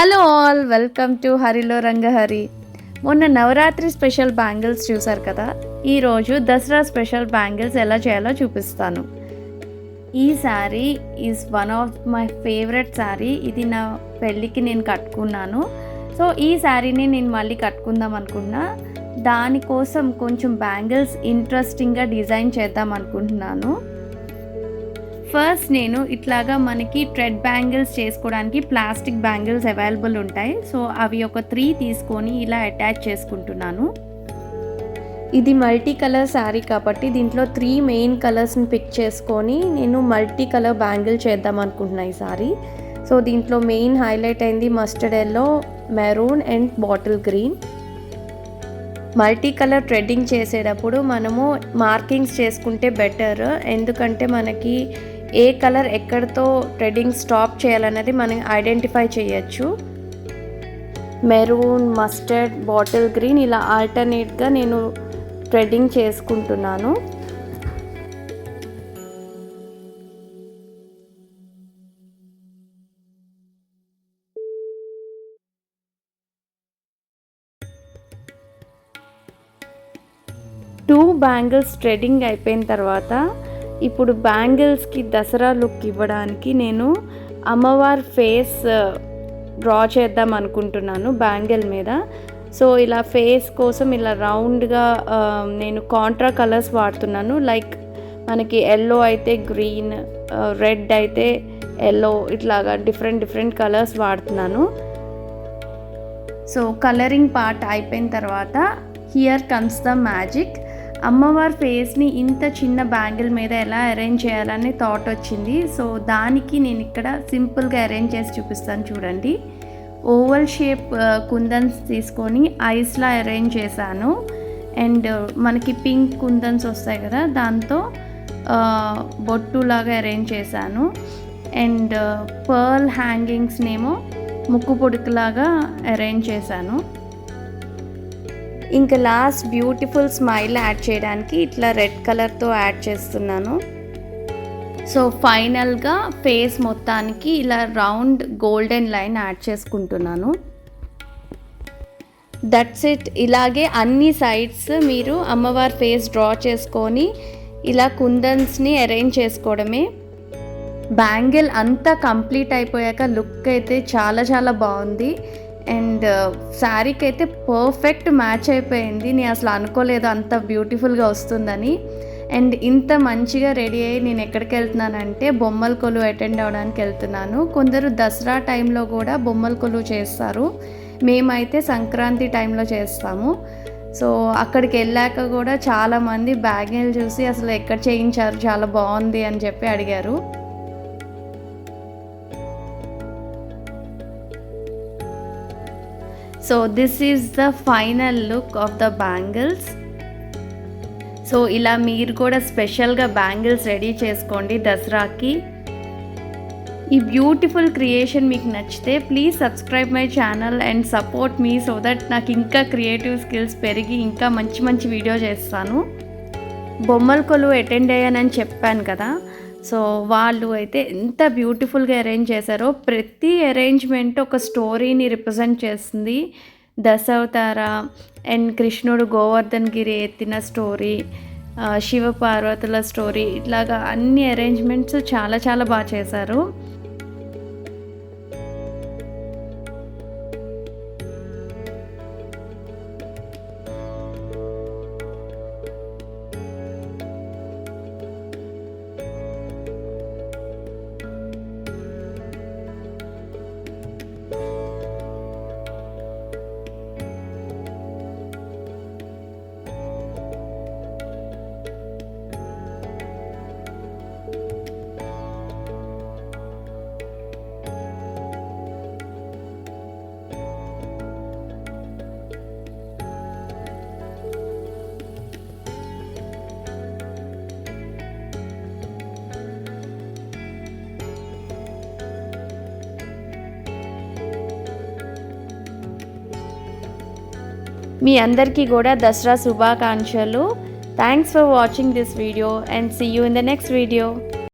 Hello all, welcome to హరిలో రంగహరి. మొన్న Navratri special bangles చూసారు కదా. ఈరోజు దసరా స్పెషల్ బ్యాంగిల్స్ ఎలా చేయాలో చూపిస్తాను. ఈ sari is one of my favourite sari. ఇది నా పెళ్ళికి నేను కట్టుకున్నాను. సో ఈ శారీని నేను మళ్ళీ కట్టుకుందాం అనుకున్నా. దానికోసం కొంచెం బ్యాంగిల్స్ ఇంట్రెస్టింగ్గా డిజైన్ చేద్దాం అనుకుంటున్నాను. ఫస్ట్ నేను ఇట్లాగా మనకి థ్రెడ్ బ్యాంగిల్స్ చేసుకోవడానికి ప్లాస్టిక్ బ్యాంగిల్స్ అవైలబుల్ ఉంటాయి. సో అవి ఒక 3 తీసుకొని ఇలా అటాచ్ చేసుకుంటున్నాను. ఇది మల్టీ కలర్ శారీ కాబట్టి దీంట్లో 3 మెయిన్ కలర్స్ని పిక్ చేసుకొని నేను మల్టీ కలర్ బ్యాంగిల్ చేద్దాం అనుకుంటున్నాను ఈ శారీ. సో దీంట్లో మెయిన్ హైలైట్ అయింది mustard yellow, maroon and bottle green. Multi colour threading చేసేటప్పుడు మనము మార్కింగ్స్ చేసుకుంటే బెటర్. ఎందుకంటే మనకి ఏ కలర్ ఎక్కడితో థ్రెడ్డింగ్ స్టాప్ చేయాలన్నది మనం ఐడెంటిఫై చేయొచ్చు. మెరూన్, మస్టర్డ్, బాటిల్ గ్రీన్ ఇలా ఆల్టర్నేట్గా నేను థ్రెడ్డింగ్ చేసుకుంటున్నాను. టూ బ్యాంగిల్స్ థ్రెడ్డింగ్ అయిపోయిన తర్వాత ఇప్పుడు బ్యాంగిల్స్కి దసరా లుక్ ఇవ్వడానికి నేను అమ్మవారి ఫేస్ డ్రా చేద్దాం అనుకుంటున్నాను బ్యాంగిల్ మీద. సో ఇలా ఫేస్ కోసం ఇలా రౌండ్గా నేను కాంట్రా కలర్స్ వాడుతున్నాను. లైక్ మనకి ఎల్లో అయితే గ్రీన్, రెడ్ అయితే ఎల్లో, ఇట్లాగా డిఫరెంట్ కలర్స్ వాడుతున్నాను. సో కలరింగ్ పార్ట్ అయిపోయిన తర్వాత హియర్ కమ్స్ ద మ్యాజిక్. అమ్మవారి ఫేస్ని ఇంత చిన్న బ్యాంగిల్ మీద ఎలా అరేంజ్ చేయాలని థాట్ వచ్చింది. సో దానికి నేను ఇక్కడ సింపుల్గా అరేంజ్ చేసి చూపిస్తాను చూడండి. ఓవల్ షేప్ కుందన్స్ తీసుకొని ఐస్లా అరేంజ్ చేశాను. అండ్ మనకి పింక్ కుందన్స్ వస్తాయి కదా, దాంతో బొట్టులాగా అరేంజ్ చేశాను. అండ్ పర్ల్ హ్యాంగింగ్స్నేమో ముక్కు పొడుకులాగా అరేంజ్ చేశాను. ఇంకా లాస్ట్ బ్యూటిఫుల్ స్మైల్ యాడ్ చేయడానికి ఇట్లా రెడ్ కలర్తో యాడ్ చేస్తున్నాను. సో ఫైనల్గా ఫేస్ మొత్తానికి ఇలా రౌండ్ గోల్డెన్ లైన్ యాడ్ చేసుకుంటున్నాను. That's it. ఇలాగే అన్ని సైడ్స్ మీరు అమ్మవారి ఫేస్ డ్రా చేసుకొని ఇలా కుందన్స్ని అరేంజ్ చేసుకోవడమే. బ్యాంగిల్ అంతా కంప్లీట్ అయిపోయాక లుక్ అయితే చాలా బాగుంది. అండ్ శారీకి అయితే పర్ఫెక్ట్ మ్యాచ్ అయిపోయింది. నేను అసలు అనుకోలేదు అంత బ్యూటిఫుల్గా వస్తుందని. అండ్ ఇంత మంచిగా రెడీ అయ్యి నేను ఎక్కడికి వెళ్తున్నానంటే బొమ్మల కొలువు అటెండ్ అవ్వడానికి వెళ్తున్నాను. కొందరు దసరా టైంలో కూడా బొమ్మల కొలువు చేస్తారు, మేమైతే సంక్రాంతి టైంలో చేస్తాము. సో అక్కడికి వెళ్ళాక కూడా చాలామంది బ్యాంగిల్ చూసి అసలు ఎక్కడ చేయించారు, చాలా బాగుంది అని చెప్పి అడిగారు. So this is the final look of the bangles. So ఇలా మీరు కూడా స్పెషల్గా బ్యాంగిల్స్ రెడీ చేసుకోండి దసరాకి. ఈ బ్యూటిఫుల్ క్రియేషన్ మీకు నచ్చితే please subscribe my channel and support me so that నాకు ఇంకా క్రియేటివ్ స్కిల్స్ పెరిగి ఇంకా మంచి వీడియో చేస్తాను. బొమ్మల కొలువు అటెండ్ అయ్యానని చెప్పాను కదా. సో వాళ్ళు అయితే ఎంత బ్యూటిఫుల్గా అరేంజ్ చేశారో. ప్రతి అరేంజ్మెంట్ ఒక స్టోరీని రిప్రజెంట్ చేస్తుంది. దశావతార అండ్ కృష్ణుడు గోవర్ధన్ గిరి ఎత్తిన స్టోరీ, శివ పార్వతుల స్టోరీ, ఇట్లాగా అన్ని అరేంజ్మెంట్స్ చాలా బాగా చేశారు. మీ అందరికీ కూడా దసరా శుభాకాంక్షలు. Thanks for watching this video and see you in the next video.